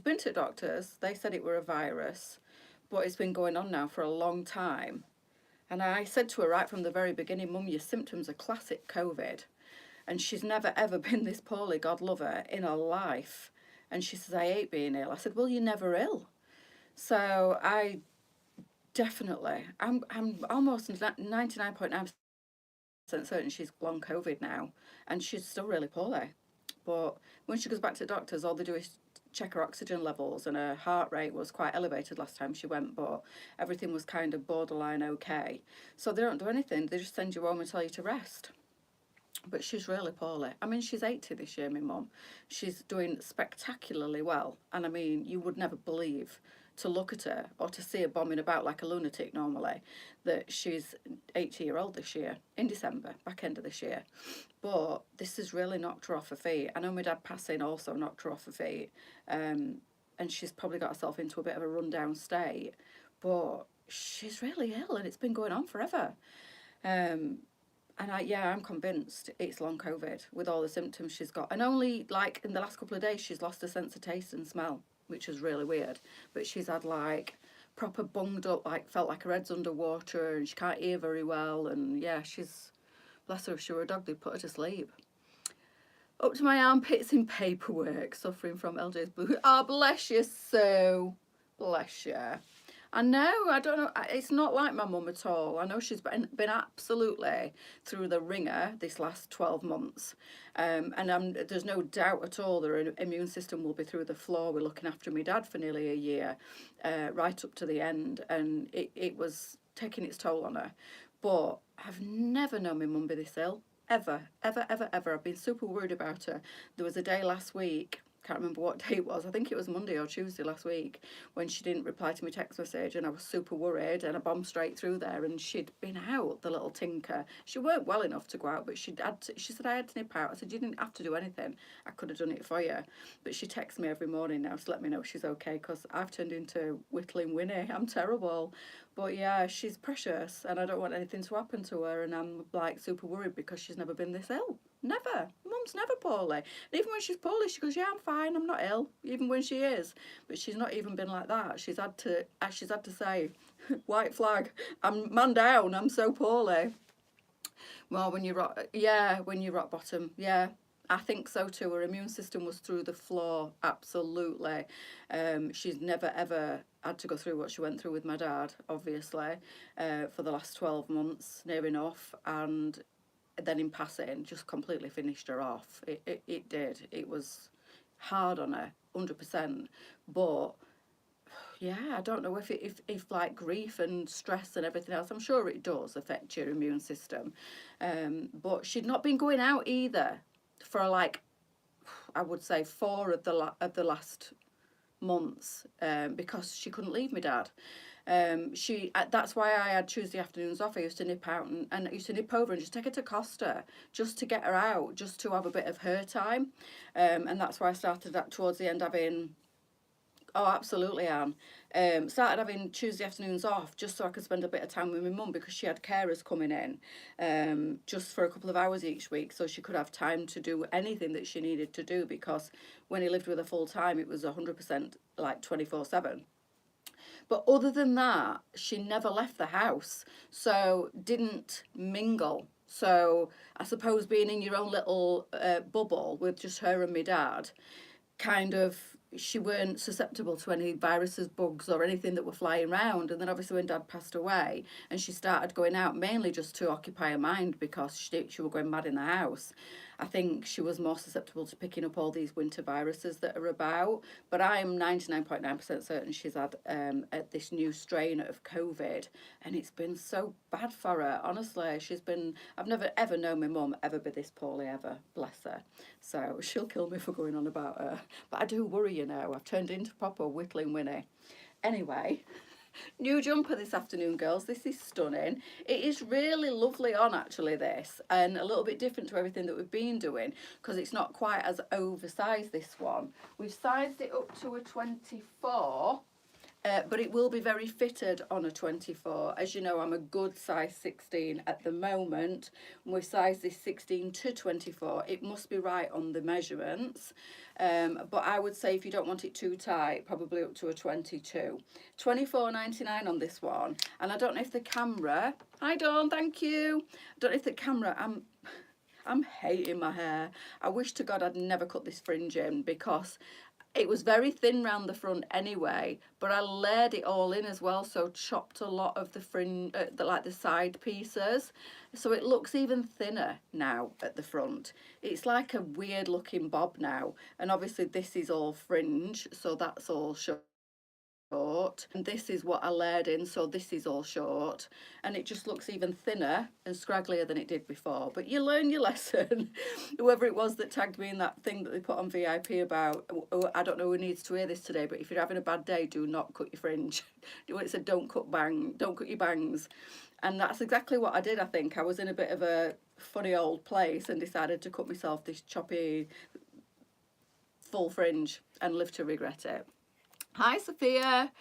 been to doctors. They said it were a virus, but it's been going on now for a long time. And I said to her right from the very beginning, Mum, your symptoms are classic COVID. And she's never ever been this poorly, God love her, in her life. And she says, I hate being ill. I said, well, you're never ill. So I definitely, I'm almost 99.9% certain she's long COVID now, and she's still really poorly. But when she goes back to doctors, all they do is check her oxygen levels, and her heart rate was quite elevated last time she went, but everything was kind of borderline okay. So they don't do anything, they just send you home and tell you to rest. But she's really poorly. I mean, she's 80 this year, my mum. She's doing spectacularly well. And I mean, you would never believe, to look at her or to see her bombing about like a lunatic normally, that she's 80-year-old this year, in December, back end of this year. But this has really knocked her off her feet. I know my dad passing also knocked her off her feet. And she's probably got herself into a bit of a rundown state. But she's really ill, and it's been going on forever. And I'm convinced it's long COVID with all the symptoms she's got. And only like in the last couple of days, she's lost her sense of taste and smell, which is really weird. But she's had like proper bunged up, like felt like her head's underwater, and she can't hear very well. And yeah, she's, bless her, if she were a dog, they'd put her to sleep. Up to my armpits in paperwork, suffering from LJ's blue. Oh, bless you, Sue. Bless you. I know, I don't know, it's not like my mum at all. I know she's been absolutely through the ringer this last 12 months. And there's no doubt at all that her immune system will be through the floor. We're looking after my dad for nearly a year, right up to the end. And it was taking its toll on her. But I've never known my mum be this ill. Ever, ever, ever, ever. I've been super worried about her. There was a day last week, can't remember what day it was, I think it was Monday or Tuesday last week, when she didn't reply to my text message, and I was super worried, and I bombed straight through there, and she'd been out, the little tinker. She weren't well enough to go out, but she said I had to nip out. I said, you didn't have to do anything, I could have done it for you. But she texts me every morning now to let me know she's okay, because I've turned into Whittling Winnie. I'm terrible. But yeah, she's precious, and I don't want anything to happen to her, and I'm like super worried because she's never been this ill. Never. Mum's never poorly. And even when she's poorly, she goes, yeah, I'm fine, I'm not ill, even when she is. But she's not even been like that. She's had to say, white flag, I'm man down, I'm so poorly. Well, when you rock bottom, yeah. I think so too. Her immune system was through the floor, absolutely. She's never ever had to go through what she went through with my dad, obviously, for the last 12 months, near enough. And then in passing, just completely finished her off. It did. It was hard on her, 100%. But yeah, I don't know if like grief and stress and everything else, I'm sure it does affect your immune system. But she'd not been going out either for like, I would say 4 of the last months, because she couldn't leave my dad. That's why I had Tuesday afternoons off. I used to nip out and I used to nip over and just take her to Costa, just to get her out, just to have a bit of her time. And that's why I started that towards the end having, oh, absolutely, Anne. Started having Tuesday afternoons off just so I could spend a bit of time with my mum, because she had carers coming in just for a couple of hours each week, so she could have time to do anything that she needed to do, because when he lived with her full time, it was 100% like 24/7. But other than that, she never left the house, so didn't mingle. So I suppose being in your own little bubble with just her and my dad, kind of, she weren't susceptible to any viruses, bugs or anything that were flying around. And then obviously when dad passed away and she started going out, mainly just to occupy her mind because she was going mad in the house, I think she was more susceptible to picking up all these winter viruses that are about. But I'm 99.9% certain she's had this new strain of COVID, and it's been so bad for her. Honestly, I've never ever known my mum ever be this poorly ever, bless her. So she'll kill me for going on about her. But I do worry, you know, I've turned into proper Whittling Winnie. Anyway, new jumper this afternoon, girls. This is stunning. It is really lovely on, actually, this, and a little bit different to everything that we've been doing, because it's not quite as oversized, this one. We've sized it up to a 24, but it will be very fitted on a 24. As you know, I'm a good size 16 at the moment. We size this 16 to 24. It must be right on the measurements. But I would say if you don't want it too tight, probably up to a 22. £24.99 on this one. And I don't know if the camera, hi Dawn, thank you. I don't know if the camera, I'm hating my hair. I wish to God I'd never cut this fringe in, because it was very thin round the front anyway, but I layered it all in as well, so chopped a lot of the fringe, like the side pieces, so it looks even thinner now at the front. It's like a weird looking bob now, and obviously this is all fringe, so that's all short, and this is what I layered in, so this is all short, and it just looks even thinner and scragglier than it did before. But you learn your lesson. Whoever it was that tagged me in that thing that they put on VIP about, I don't know who needs to hear this today, but if you're having a bad day, do not cut your fringe. It said don't cut your bangs, and that's exactly what I did. I think I was in a bit of a funny old place and decided to cut myself this choppy full fringe and live to regret it. Hi Sophia.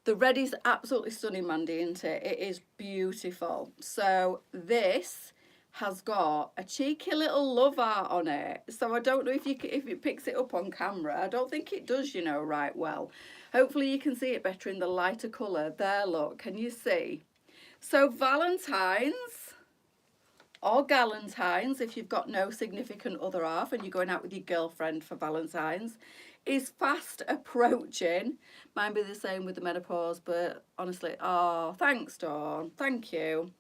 The red is absolutely stunning, Mandy, isn't it? It is beautiful. So this has got a cheeky little love art on it. So I don't know if it picks it up on camera. I don't think it does, you know, right well. Hopefully you can see it better in the lighter colour. There, look, can you see? So Valentine's or Galentine's, if you've got no significant other half and you're going out with your girlfriend for Valentine's, is fast approaching. Might be the same with the menopause, but honestly, oh, thanks Dawn, thank you.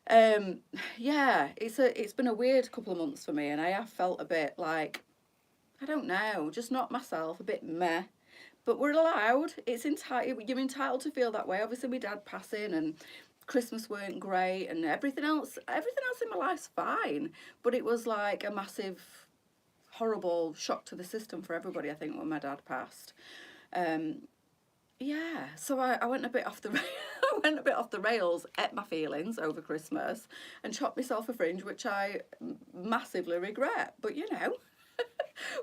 Yeah, it's been a weird couple of months for me, and I have felt a bit like, I don't know, just not myself, a bit meh. But we're allowed, you're entitled to feel that way. Obviously my dad passing and Christmas weren't great, and everything else in my life's fine, but it was like a massive horrible shock to the system for everybody, I think, when my dad passed. Yeah, so I went a bit off the I went a bit off the rails, ate my feelings over Christmas, and chopped myself a fringe, which I massively regret. But you know,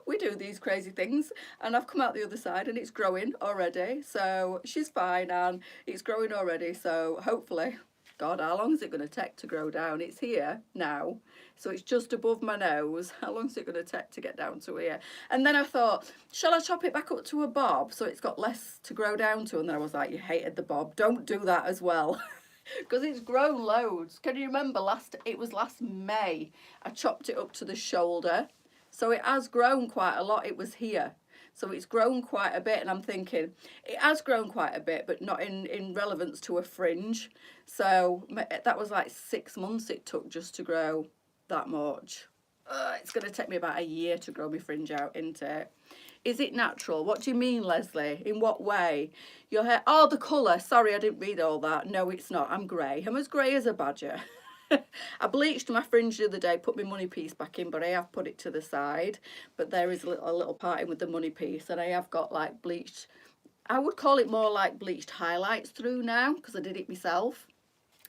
we do these crazy things, and I've come out the other side, and it's growing already. So she's fine, and it's growing already. So hopefully, God, how long is it going to take to grow down? It's here now. So it's just above my nose. How long is it going to take to get down to here? And then I thought, shall I chop it back up to a bob so it's got less to grow down to? And then I was like, you hated the bob. Don't do that as well. Because it's grown loads. Can you remember it was last May, I chopped it up to the shoulder. So it has grown quite a lot. It was here. So it's grown quite a bit, and I'm thinking it has grown quite a bit, but not in relevance to a fringe. So that was like 6 months it took just to grow that much. It's going to take me about a year to grow my fringe out, isn't it? Is it natural? What do you mean, Leslie? In what way? Your hair, oh, the colour. Sorry, I didn't read all that. No, it's not. I'm grey. I'm as grey as a badger. I bleached my fringe the other day, put my money piece back in, but I have put it to the side. But there is a little part in with the money piece, and I have got like bleached, I would call it more like bleached highlights through now, because I did it myself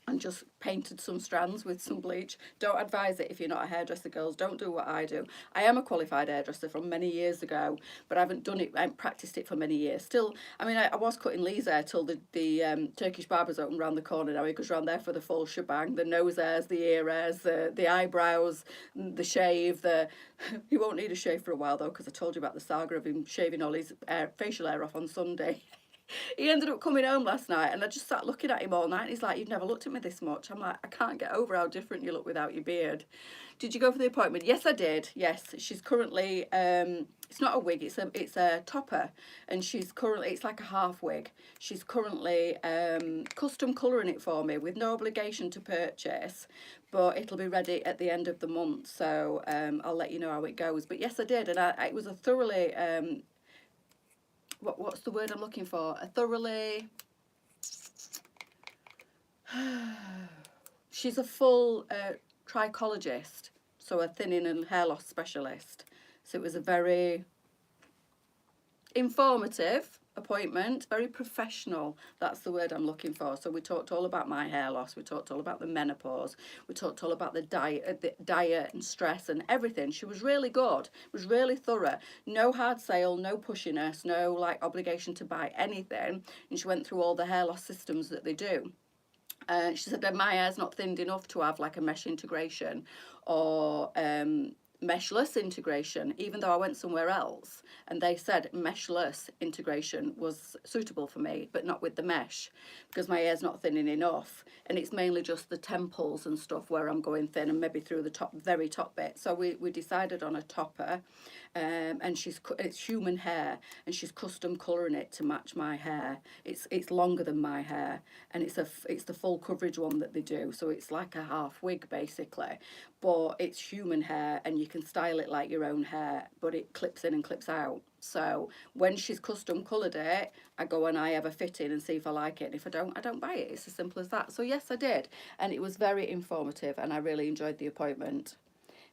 and just painted some strands with some bleach. Don't advise it if you're not a hairdresser, girls. Don't do what I do. I am a qualified hairdresser from many years ago, but I haven't done it, I haven't practiced it for many years. Still, I mean, I was cutting Lee's hair till the Turkish barber's open round the corner now. He goes round there for the full shebang, the nose hairs, the ear hairs, the eyebrows, the shave. He won't need a shave for a while though, because I told you about the saga of him shaving all his facial hair off on Sunday. He ended up coming home last night, and I just sat looking at him all night, and he's like, you've never looked at me this much. I'm like, I can't get over how different you look without your beard. Did you go for the appointment? Yes, I did. Yes, she's currently, it's not a wig, it's a topper, and she's currently, it's like a half wig. She's currently custom colouring it for me with no obligation to purchase, but it'll be ready at the end of the month, so I'll let you know how it goes. But yes, I did, and it was a thoroughly... what's the word I'm looking for? A thoroughly... She's a full trichologist, so a thinning and hair loss specialist. So it was a very informative appointment, very professional. That's the word I'm looking for. So we talked all about my hair loss, we talked all about the menopause, we talked all about the diet and stress and everything. She was really good, was really thorough. No hard sale, no pushiness, no like obligation to buy anything. And she went through all the hair loss systems that they do. She said that my hair's not thinned enough to have like a mesh integration or meshless integration, even though I went somewhere else and they said meshless integration was suitable for me, but not with the mesh because my hair's not thinning enough. And it's mainly just the temples and stuff where I'm going thin and maybe through the top, very top bit. So we decided on a topper, and it's human hair and she's custom colouring it to match my hair. It's longer than my hair and it's the full coverage one that they do. So it's like a half wig basically, but it's human hair and you can style it like your own hair, but it clips in and clips out. So when she's custom coloured it, I go and I have a fit in and see if I like it. And if I don't buy it. It's as simple as that. So yes, I did. And it was very informative and I really enjoyed the appointment.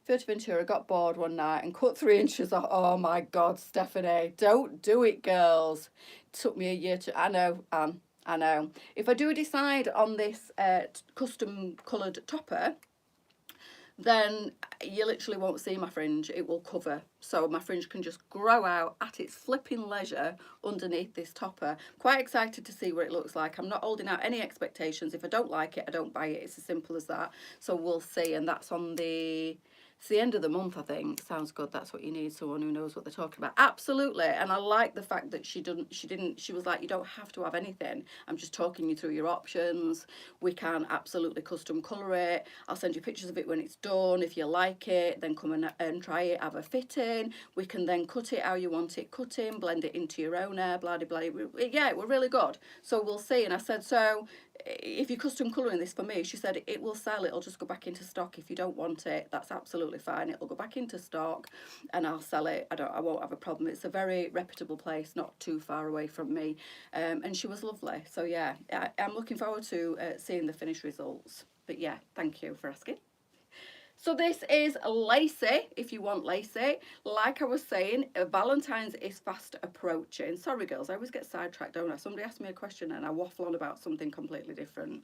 Ventura got bored one night and cut 3 inches off. Oh my God, Stephanie, don't do it, girls. It took me a year to, I know. If I do decide on this custom coloured topper, then you literally won't see my fringe. It will cover. So my fringe can just grow out at its flipping leisure underneath this topper. Quite excited to see what it looks like. I'm not holding out any expectations. If I don't like it, I don't buy it. It's as simple as that. So we'll see. And that's on it's the end of the month, I think. Sounds good. That's what you need, someone who knows what they're talking about. Absolutely. And I like the fact that she was like, you don't have to have anything. I'm just talking you through your options. We can absolutely custom colour it. I'll send you pictures of it when it's done. If you like it, then come and try it, have a fitting. We can then cut it how you want it cutting, blend it into your own hair, blah, blah, blah. Yeah, we're really good. So we'll see. And I said, so if you're custom colouring this for me, she said it will sell, it'll just go back into stock. If you don't want it, that's absolutely fine. It'll go back into stock and I'll sell it. I won't have a problem. It's a very reputable place, not too far away from me, and she was lovely. So yeah, I'm looking forward to seeing the finished results. But yeah, thank you for asking. So this is Lacey, if you want Lacey. Like I was saying, Valentine's is fast approaching. Sorry girls, I always get sidetracked, don't I? Somebody asked me a question and I waffle on about something completely different.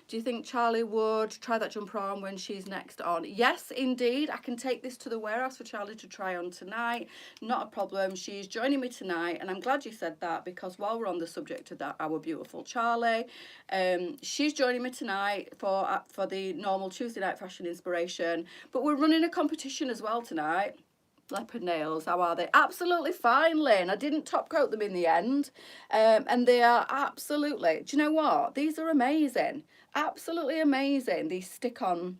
Do you think Charlie would try that jumper on when she's next on? Yes, indeed. I can take this to the warehouse for Charlie to try on tonight. Not a problem. She's joining me tonight. And I'm glad you said that because while we're on the subject of that, our beautiful Charlie, she's joining me tonight for the normal Tuesday night fashion inspiration. But we're running a competition as well tonight. Leopard nails, how are they? Absolutely fine, Lynn. I didn't top coat them in the end. And they are absolutely, do you know what? These are amazing. Absolutely amazing. These stick-on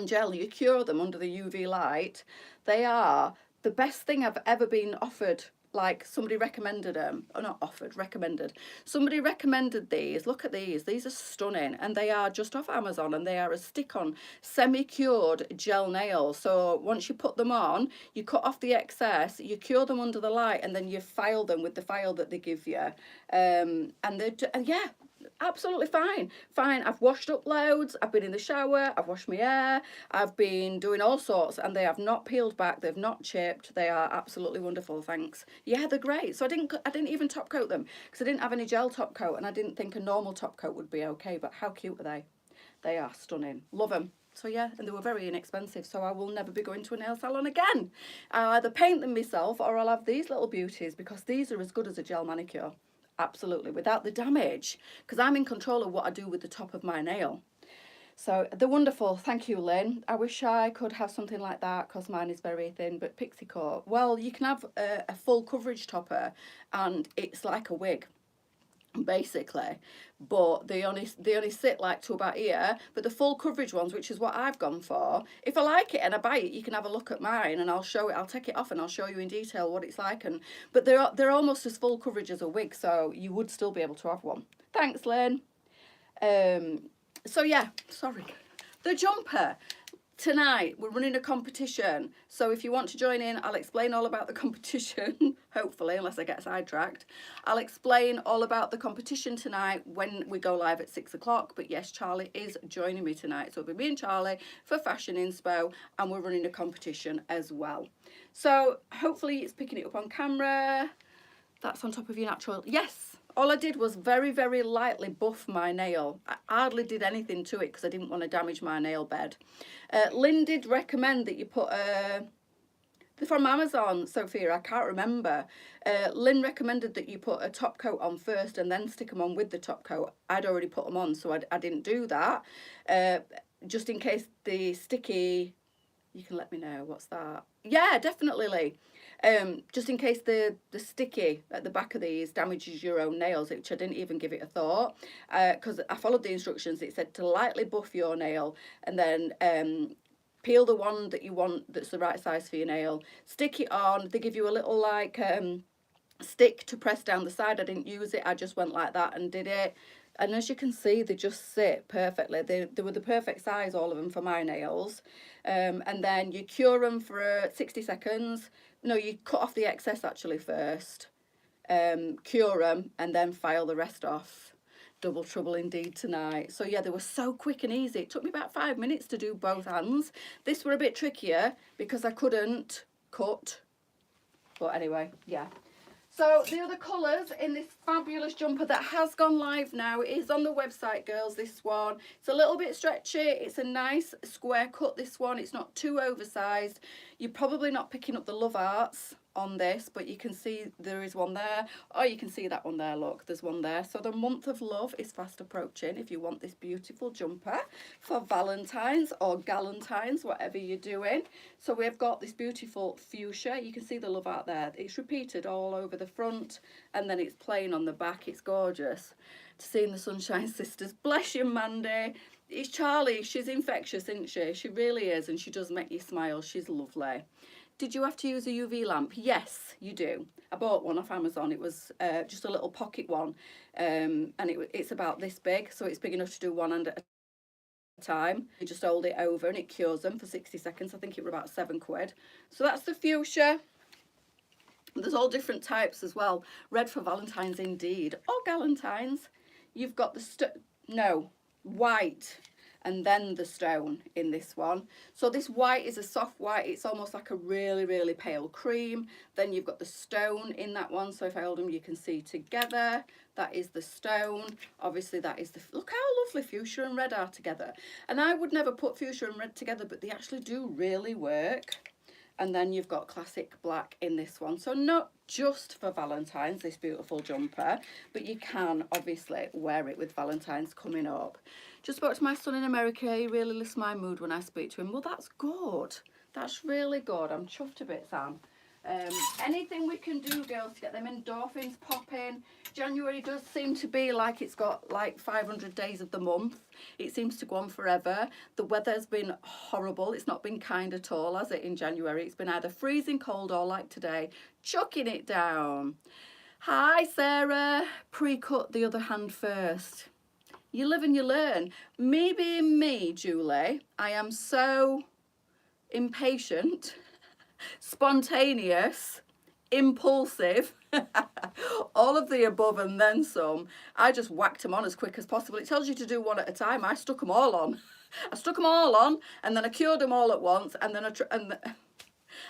gel. You cure them under the UV light. They are the best thing I've ever been offered. Like somebody recommended them, or not offered, recommended. Somebody recommended these. Look at these. These are stunning, and they are just off Amazon, and they are a stick-on, semi-cured gel nail. So once you put them on, you cut off the excess, you cure them under the light, and then you file them with the file that they give you. And yeah, absolutely fine. I've washed up loads. I've been in the shower. I've washed my hair. I've been doing all sorts, and they have not peeled back. They've not chipped. They are absolutely wonderful. Thanks. Yeah, they're great. So I didn't even top coat them because I didn't have any gel top coat, and I didn't think a normal top coat would be okay. But how cute are they? They are stunning. Love them. So yeah, and they were very inexpensive, so I will never be going to a nail salon again. I'll either paint them myself or I'll have these little beauties because these are as good as a gel manicure. Absolutely, without the damage, because I'm in control of what I do with the top of my nail. So they're wonderful. Thank you, Lynn. I wish I could have something like that because mine is very thin. But Pixie Cut, well, you can have a full coverage topper and it's like a wig, basically, but they only sit like to about here. But the full coverage ones, which is what I've gone for, if I like it and I buy it, you can have a look at mine and I'll show it. I'll take it off and I'll show you in detail what it's like. But they're almost as full coverage as a wig, so you would still be able to have one. Thanks, Lynn. So yeah, sorry, the jumper. Tonight we're running a competition, so if you want to join in, I'll explain all about the competition, hopefully, unless I get sidetracked. I'll explain all about the competition tonight when we go live at 6 o'clock. But yes, Charlie is joining me tonight, so it'll be me and Charlie for Fashion Inspo, and we're running a competition as well. So hopefully it's picking it up on camera. That's on top of your natural. Yes. All I did was very, very lightly buff my nail. I hardly did anything to it because I didn't want to damage my nail bed. Lynn did recommend that you put a... They're from Amazon, Sophia, I can't remember. Lynn recommended that you put a top coat on first and then stick them on with the top coat. I'd already put them on, so I didn't do that. Just in case the sticky... You can let me know, what's that? Yeah, definitely, Lee. Just in case the sticky at the back of these damages your own nails, which I didn't even give it a thought, because I followed the instructions. It said to lightly buff your nail and then peel the one that you want that's the right size for your nail, stick it on. They give you a little like stick to press down the side. I didn't use it, I just went like that and did it. And as you can see, they just sit perfectly. They were the perfect size, all of them, for my nails. And then you cure them for 60 seconds. No, you cut off the excess actually first. Cure them and then file the rest off. Double trouble indeed tonight. So yeah, they were so quick and easy. It took me about 5 minutes to do both hands. This were a bit trickier because I couldn't cut. But anyway, yeah. So the other colours in this fabulous jumper that has gone live now is on the website, girls, this one. It's a little bit stretchy. It's a nice square cut, this one. It's not too oversized. You're probably not picking up the Love Arts on this, but you can see there is one there. Oh, you can see that one there, look, there's one there. So the month of love is fast approaching if you want this beautiful jumper for Valentine's or Galentine's, whatever you're doing. So we've got this beautiful fuchsia. You can see the love art there. It's repeated all over the front and then it's plain on the back. It's gorgeous to see in the Sunshine Sisters. Bless you, Mandy. It's Charlie. She's infectious, isn't she? She really is, and she does make you smile. She's lovely. Did you have to use a UV lamp? Yes, you do. I bought one off Amazon. It was just a little pocket one, and it's about this big, so it's big enough to do one hand at a time. You just hold it over and it cures them for 60 seconds. I think it were about £7. So that's the fuchsia. There's all different types as well. Red for Valentine's indeed, or Galentine's. You've got the white, and then the stone in this one. So this white is a soft white. It's almost like a really, really pale cream. Then you've got the stone in that one. So if I hold them, you can see together. That is the stone. Obviously, that is the... Look how lovely fuchsia and red are together. And I would never put fuchsia and red together, but they actually do really work. And then you've got classic black in this one. So not just for Valentine's, this beautiful jumper, but you can obviously wear it with Valentine's coming up. Just spoke to my son in America. He really lifts my mood when I speak to him. Well, that's good. That's really good. I'm chuffed a bit, Sam. Anything we can do, girls, to get them endorphins popping. January does seem to be like it's got like 500 days of the month. It seems to go on forever. The weather's been horrible. It's not been kind at all, has it, in January? It's been either freezing cold or like today, chucking it down. Hi, Sarah. Pre-cut the other hand first. You live and you learn. Me being me, Julie, I am so impatient, spontaneous, impulsive, all of the above and then some. I just whacked them on as quick as possible. It tells you to do one at a time. I stuck them all on. I stuck them all on and then I cured them all at once and then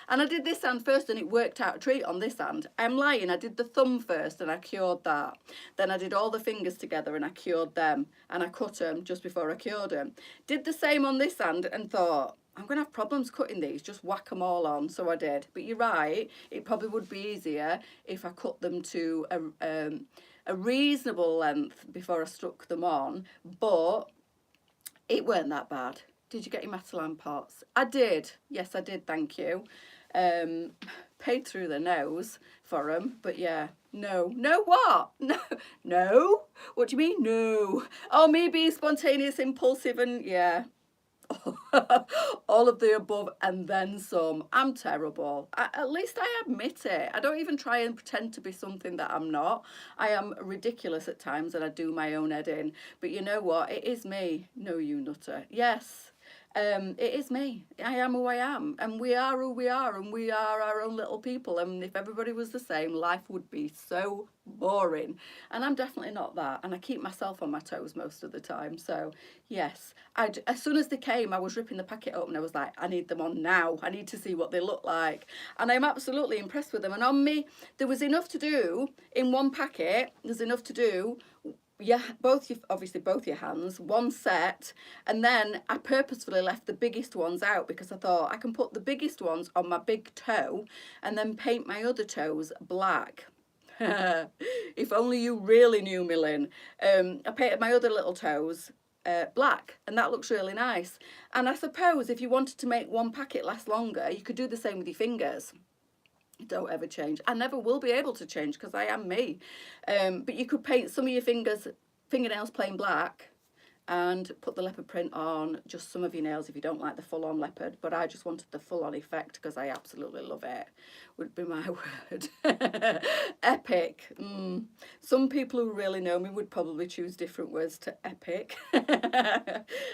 and I did this hand first and it worked out a treat on this hand. I'm lying, I did the thumb first and I cured that. Then I did all the fingers together and I cured them. And I cut them just before I cured them. Did the same on this hand and thought, I'm going to have problems cutting these, just whack them all on. So I did. But you're right, it probably would be easier if I cut them to a reasonable length before I stuck them on. But it weren't that bad. Did you get your Matalan pots? I did. Yes, I did, thank you. Paid through the nose for them, but yeah. No. No what? No. No? What do you mean, no? Oh, me being spontaneous, impulsive, and yeah. All of the above and then some. I'm terrible. At least I admit it. I don't even try and pretend to be something that I'm not. I am ridiculous at times and I do my own head in. But you know what? It is me. No, you nutter. Yes. It is me. I am who I am, and we are who we are, and we are our own little people. And if everybody was the same, life would be so boring. And I'm definitely not that. And I keep myself on my toes most of the time. So yes, as soon as they came, I was ripping the packet open. I was like, I need them on now. I need to see what they look like. And I'm absolutely impressed with them. And on me, there was enough to do in one packet. There's enough to do. Yeah, obviously both your hands, one set, and then I purposefully left the biggest ones out because I thought I can put the biggest ones on my big toe and then paint my other toes black. If only you really knew me, Lynn. I painted my other little toes black, and that looks really nice. And I suppose if you wanted to make one packet last longer, you could do the same with your fingers. Don't ever change. I never will be able to change because I am me. But you could paint some of your fingernails plain black and put the leopard print on just some of your nails if you don't like the full-on leopard. But I just wanted the full-on effect because I absolutely love it. Would be my word. Epic. Some people who really know me would probably choose different words to epic.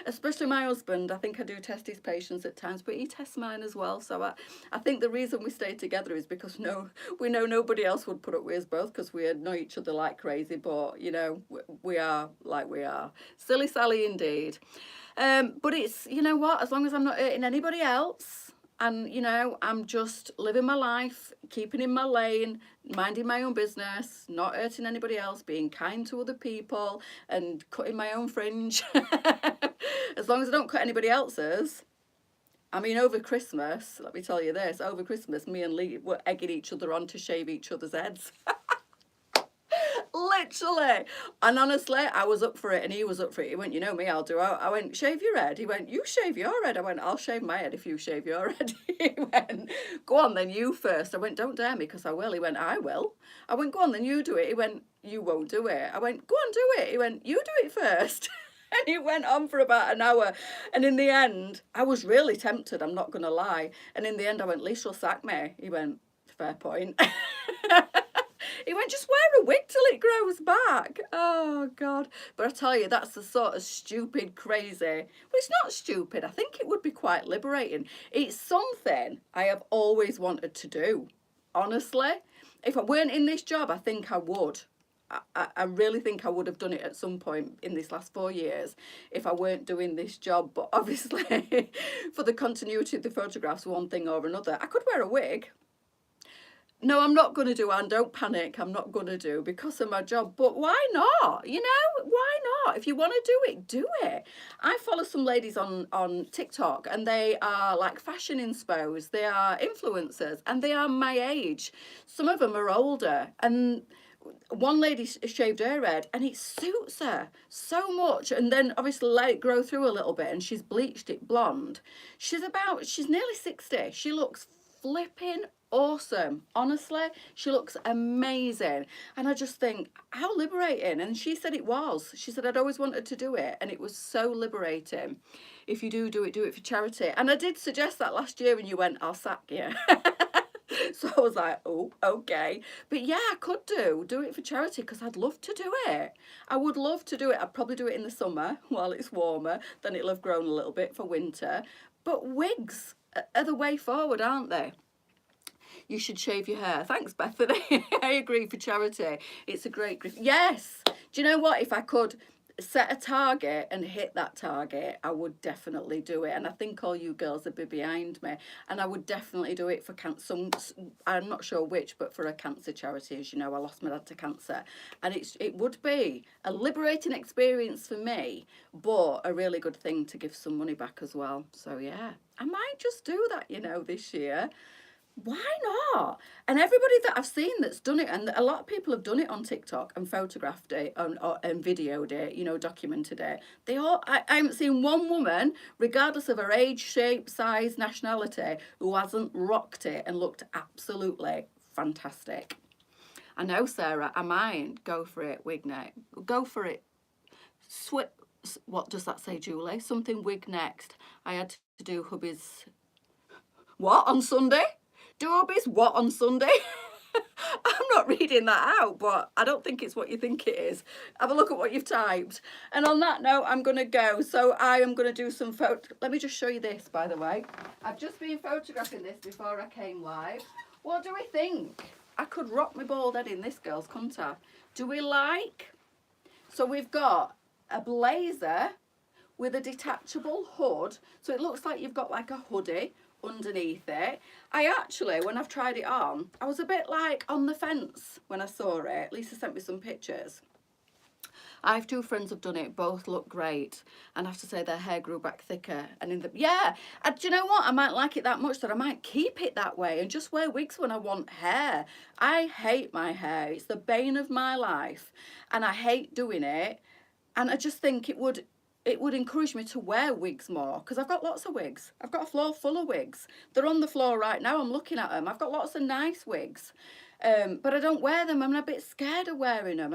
Especially my husband. I think I do test his patience at times, but he tests mine as well. So I think the reason we stay together is because we know nobody else would put up with us both because we know each other like crazy. But, you know, we are like we are. Silly Sally indeed. But it's, you know what, as long as I'm not hurting anybody else, and, you know, I'm just living my life, keeping in my lane, minding my own business, not hurting anybody else, being kind to other people, and cutting my own fringe. As long as I don't cut anybody else's. I mean, over Christmas, let me tell you this, over Christmas, me and Lee were egging each other on to shave each other's heads. Literally. And honestly, I was up for it and he was up for it. He went, you know me, I'll do it. I went, shave your head. He went, you shave your head. I went, I'll shave my head if you shave your head. He went, go on then, you first. I went, don't dare me because I will. He went, I will. I went, go on then, you do it. He went, you won't do it. I went, go on, do it. He went, you do it first. And he went on for about an hour. And in the end, I was really tempted, I'm not going to lie. And in the end, I went, Lisa will sack me. He went, fair point. He went, just wear a wig till it grows back. Oh, God. But I tell you, that's the sort of stupid, crazy. Well, it's not stupid. I think it would be quite liberating. It's something I have always wanted to do. Honestly, if I weren't in this job, I think I would. I really think I would have done it at some point in this last 4 years if I weren't doing this job. But obviously, for the continuity of the photographs, one thing or another, I could wear a wig. No, I'm not going to do, and don't panic, I'm not going to do because of my job. But why not? You know, why not? If you want to do it, do it. I follow some ladies on TikTok and they are like fashion inspos. They are influencers and they are my age. Some of them are older. And one lady shaved her head and it suits her so much. And then obviously let it grow through a little bit and she's bleached it blonde. She's nearly 60. She looks flipping awesome. Honestly, she looks amazing. And I just think, how liberating. And she said it was. She said, I'd always wanted to do it. And it was so liberating. If you do it for charity. And I did suggest that last year and you went, I'll sack you. So I was like, oh, okay. But yeah, I could do it for charity because I'd love to do it. I would love to do it. I'd probably do it in the summer while it's warmer. Then it'll have grown a little bit for winter. But wigs are the way forward, aren't they? You should shave your hair. Thanks, Bethany. I agree, for charity. It's a great gift. Yes. Do you know what? If I could set a target and hit that target, I would definitely do it. And I think all you girls would be behind me. And I would definitely do it for I'm not sure which, but for a cancer charity. As you know, I lost my dad to cancer. And it would be a liberating experience for me, but a really good thing to give some money back as well. So yeah, I might just do that, you know, this year. Why not? And everybody that I've seen that's done it, and a lot of people have done it on TikTok and photographed it and videoed it, you know, documented it. I haven't seen one woman, regardless of her age, shape, size, nationality, who hasn't rocked it and looked absolutely fantastic. I know, Sarah, I might go for it, wig neck. Go for it. What does that say, Julie? Something wig next. I had to do hubby's... What, on Sunday? Do hubby's what on Sunday? I'm not reading that out, but I don't think it's what you think it is. Have a look at what you've typed. And on that note, I'm going to go. So I am going to do some photo. Let me just show you this, by the way. I've just been photographing this before I came live. What do we think? I could rock my bald head in this, girls, couldn't I? Do we like? So we've got a blazer with a detachable hood. So it looks like you've got like a hoodie underneath it. I actually, when I've tried it on, I was a bit like on the fence when I saw it. Lisa sent me some pictures. I have two friends who've done it, both look great, and I have to say their hair grew back thicker. And in the, yeah, and do you know what? I might like it that much that I might keep it that way and just wear wigs when I want hair. I hate my hair. It's the bane of my life, and I hate doing it. And I just think it would encourage me to wear wigs more, because I've got lots of wigs. I've got a floor full of wigs. They're on the floor right now. I'm looking at them. I've got lots of nice wigs. But I don't wear them. I'm a bit scared of wearing them,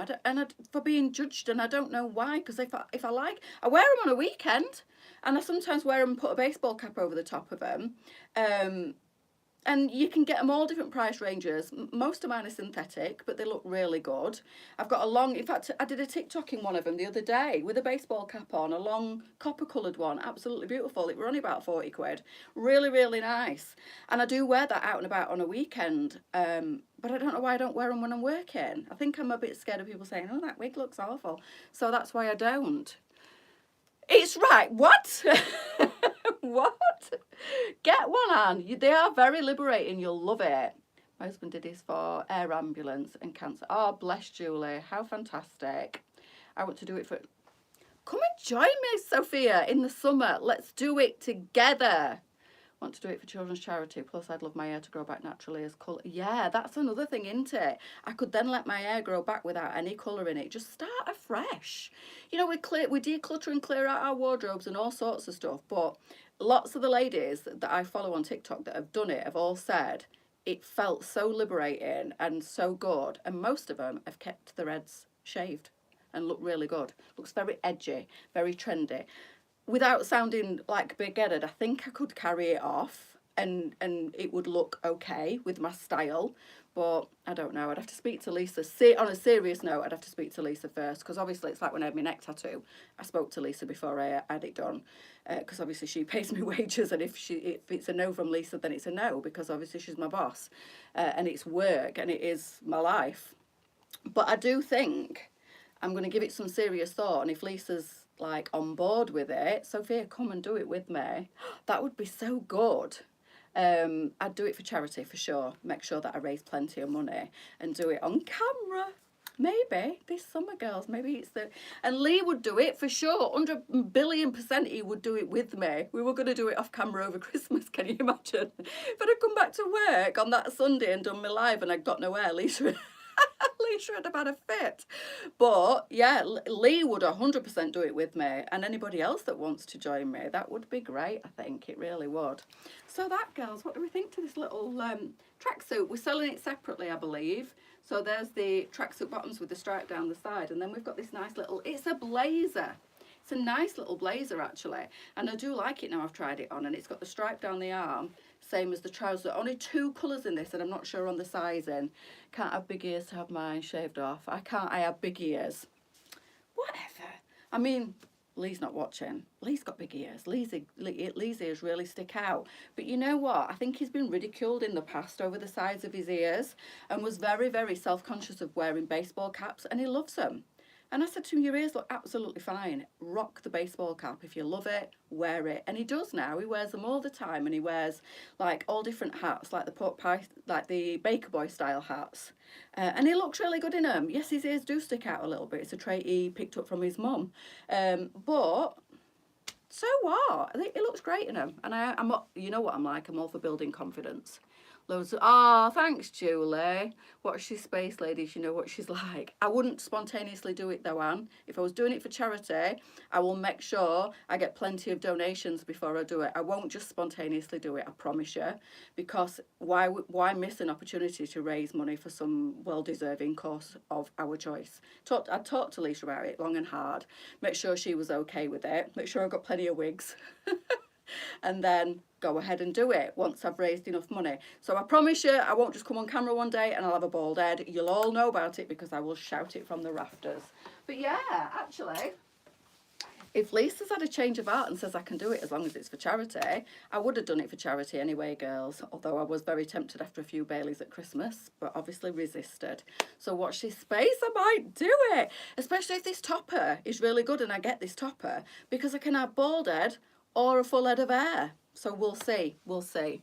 for being judged, and I don't know why. Because if I like, I wear them on a weekend, and I sometimes wear them and put a baseball cap over the top of them. And you can get them all different price ranges. Most of mine are synthetic, but they look really good. I've got a long, in fact, I did a TikTok in one of them the other day with a baseball cap on, a long copper coloured one, absolutely beautiful. It were only about 40 quid. Really, really nice. And I do wear that out and about on a weekend. But I don't know why I don't wear them when I'm working. I think I'm a bit scared of people saying, oh, that wig looks awful. So that's why I don't. It's right. What? What? Get one on. They are very liberating. You'll love it. My husband did his for air ambulance and cancer. Oh, bless Julie. How fantastic. I want to do it for... Come and join me, Sophia, in the summer. Let's do it together. Want to do it for children's charity. Plus, I'd love my hair to grow back naturally as colour. Yeah, that's another thing, isn't it? I could then let my hair grow back without any colour in it. Just start afresh. You know, we declutter and clear out our wardrobes and all sorts of stuff. But lots of the ladies that I follow on TikTok that have done it have all said it felt so liberating and so good. And most of them have kept their heads shaved and look really good. Looks very edgy, very trendy. Without sounding like big-headed, I think I could carry it off and it would look okay with my style. But I don't know. I'd have to speak to Lisa. On a serious note, I'd have to speak to Lisa first, because obviously it's like when I had my neck tattoo. I spoke to Lisa before I had it done, because obviously she pays me wages, and if it's a no from Lisa, then it's a no, because obviously she's my boss, and it's work and it is my life. But I do think I'm going to give it some serious thought, and if Lisa's like on board with it, Sophia, come and do it with me. That would be so good. I'd do it for charity for sure. Make sure that I raise plenty of money and do it on camera. Maybe this summer, girls. Maybe it's the... And Lee would do it for sure. 100 billion% he would do it with me. We were going to do it off camera over Christmas. Can you imagine? If I'd come back to work on that Sunday and done my live and I'd got no hair, Lisa would have had a fit. But yeah, Lee would 100% do it with me, and anybody else that wants to join me, that would be great. I think it really would. So that, girls, what do we think to this little tracksuit? We're selling it separately, I believe. So there's the tracksuit bottoms with the stripe down the side, and then we've got this nice little, it's a blazer. It's a nice little blazer, actually, and I do like it now I've tried it on, and it's got the stripe down the arm, same as the trouser. Only two colours in this, and I'm not sure on the sizing. Can't have big ears to have mine shaved off. I have big ears. Whatever. I mean, Lee's not watching. Lee's got big ears. Lee's ears really stick out. But you know what? I think he's been ridiculed in the past over the size of his ears, and was very, very self-conscious of wearing baseball caps, and he loves them. And I said to him, your ears look absolutely fine. Rock the baseball cap. If you love it, wear it. And he does now. He wears them all the time. And he wears like all different hats, like the pork pie, like the Baker Boy style hats. And he looks really good in them. Yes, his ears do stick out a little bit. It's a trait he picked up from his mum. But so what? I think it looks great in them. And I'm, you know what I'm like. I'm all for building confidence. Loads of, oh, thanks, Julie. Watch this Space Ladies, you know what she's like. I wouldn't spontaneously do it though, Anne. If I was doing it for charity, I will make sure I get plenty of donations before I do it. I won't just spontaneously do it, I promise you. Because why miss an opportunity to raise money for some well-deserving cause of our choice? I talked to Lisa about it long and hard. Make sure she was okay with it. Make sure I've got plenty of wigs. and then go ahead and do it once I've raised enough money. So I promise you, I won't just come on camera one day and I'll have a bald head. You'll all know about it because I will shout it from the rafters. But yeah, actually, if Lisa's had a change of heart and says I can do it as long as it's for charity, I would have done it for charity anyway, girls. Although I was very tempted after a few Baileys at Christmas, but obviously resisted. So watch this space, I might do it. Especially if this topper is really good and I get this topper, because I can have bald head or a full head of hair. So we'll see, we'll see.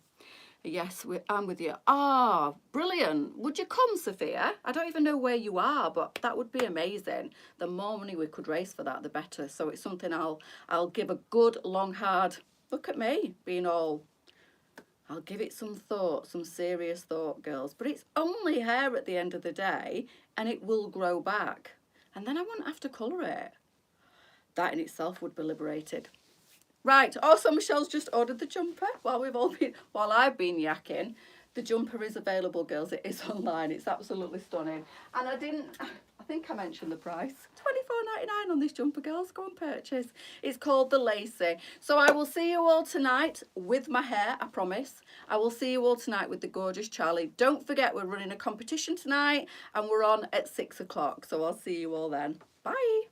Yes, I'm with you. Ah, brilliant. Would you come, Sophia? I don't even know where you are, but that would be amazing. The more money we could raise for that, the better. So it's something I'll give a good, long, hard, look at me, being all, I'll give it some thought, some serious thought, girls. But it's only hair at the end of the day, and it will grow back. And then I won't have to colour it. That in itself would be liberated. Right, also Michelle's just ordered the jumper while I've been yakking. The jumper is available, girls. It is online. It's absolutely stunning. And I think I mentioned the price. $24.99 on this jumper, girls. Go and purchase. It's called the Lacey. So I will see you all tonight with my hair, I promise. I will see you all tonight with the gorgeous Charlie. Don't forget, we're running a competition tonight and we're on at 6 o'clock. So I'll see you all then. Bye.